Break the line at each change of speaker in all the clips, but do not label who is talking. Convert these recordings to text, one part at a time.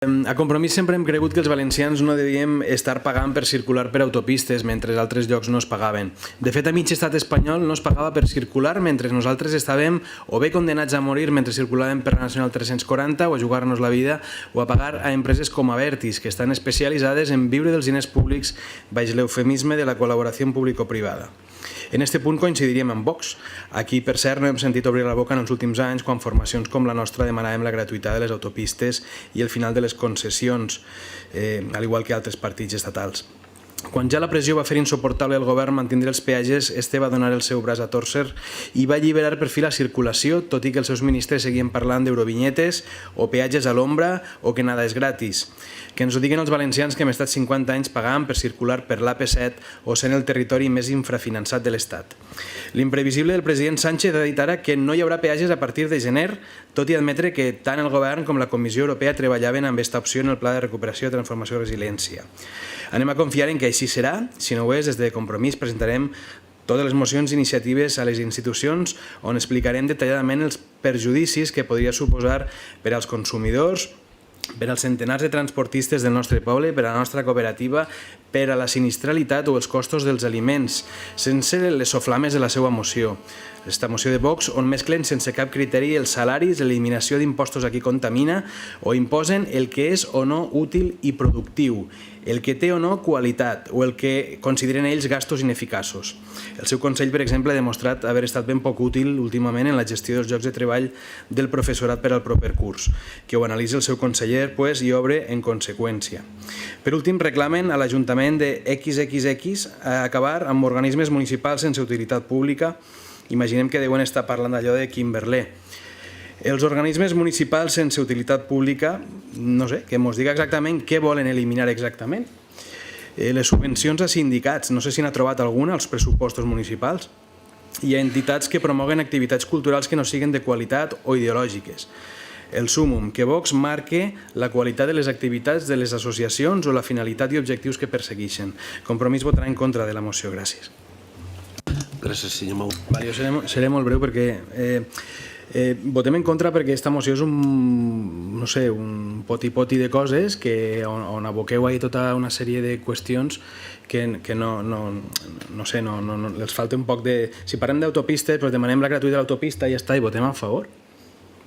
A Compromís sempre hem cregut que els valencians no devíem estar pagant per circular per autopistes mentre altres llocs no es pagaven. De fet, a mig estat espanyol no es pagava per circular mentre nosaltres estàvem o bé condenats a morir mentre circulàvem per la Nacional 340 o a jugar-nos la vida o a pagar a empreses com Abertis, que estan especialitzades en viure dels diners públics baix l'eufemisme de la col·laboració público-privada. En este punt coincidiríem amb Vox. Aquí, per cert, no hem sentit obrir la boca en els últims anys quan formacions com la nostra demanàvem la gratuïtat de les autopistes i el final de les concessions, al igual que altres partits estatals. Quan ja la pressió va fer insuportable el govern mantindre els peatges, este va donar el seu braç a tòrcer i va alliberar per fi la circulació, tot i que els seus ministres seguien parlant d'eurovinyetes o peatges a l'ombra o que nada és gratis. Que ens ho diguen els valencians que hem estat 50 anys pagant per circular per l'AP7 o sent el territori més infrafinançat de l'Estat. L'imprevisible del president Sánchez ha dit ara que no hi haurà peatges a partir de gener, tot i admetre que tant el govern com la Comissió Europea treballaven amb aquesta opció en el Pla de Recuperació, Transformació i Resiliència. Anem a confiar en que així serà. Si no ho és, des de Compromís presentarem totes les mocions i iniciatives a les institucions on explicarem detalladament els perjudicis que podria suposar per als consumidors, per als centenars de transportistes del nostre poble, per a la nostra cooperativa, per a la sinistralitat o els costos dels aliments, sense les soflames de la seva moció. Aquesta moció de Vox on mesclen sense cap criteri els salaris, l'eliminació d'impostos a qui contamina o imposen el que és o no útil i productiu, el que té o no qualitat o el que consideren ells gastos ineficaços. El seu Consell, per exemple, ha demostrat haver estat ben poc útil últimament en la gestió dels llocs de treball del professorat per al proper curs, que ho analitza el seu conseller i obre en conseqüència. Per últim, reclamen a l'Ajuntament de XXX acabar amb organismes municipals sense utilitat pública. Imaginem que deuen estar parlant d'allò de Kimberlé. Els organismes municipals sense utilitat pública, no sé, que ens diga exactament què volen eliminar exactament. Les subvencions a sindicats, no sé si n'ha trobat alguna als pressupostos municipals. Hi ha entitats que promoguen activitats culturals que no siguin de qualitat o ideològiques. El súmum, que Vox marque la qualitat de les activitats de les associacions o la finalitat i objectius que persegueixen. Compromís votarà en contra de la moció. Gràcies.
Gràcies, senyor Mau.
Jo seré molt breu perquè votem en contra perquè aquesta moció és un poti-poti de coses on aboqueu ahir tota una sèrie de qüestions que no sé, els falta un poc de... Si parlem d'autopistes, demanem la gratuïtat de l'autopista i ja està, i votem a favor.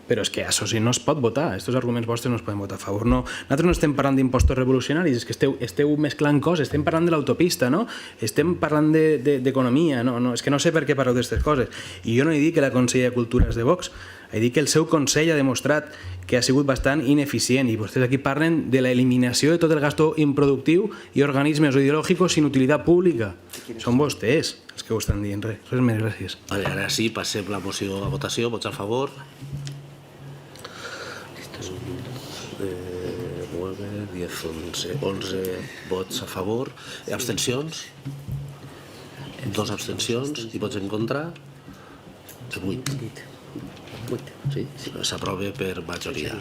Però és que això sí, no es pot votar. Aquests arguments vostres no es poden votar a favor. Nosaltres no estem parlant d'impostos revolucionaris, és que esteu mesclant coses. Estem parlant de l'autopista, no? Estem parlant d'economia. És que no sé per què parleu d'aquestes coses. I jo no he dit que la Consellera de Cultura és de Vox. He dit que el seu Consell ha demostrat que ha sigut bastant ineficient i vostès aquí parlen de l'eliminació de tot el gasto improductiu i organismes ideològics sin utilitat pública. Són vostès els que ho estan dient. Res més, gràcies.
Ara sí, passem la moció a votació. Vots a favor? 9, 10, 11 vots a favor. Abstencions? 2 abstencions. I vots en contra? 8. Sí, s'aprova per majoria.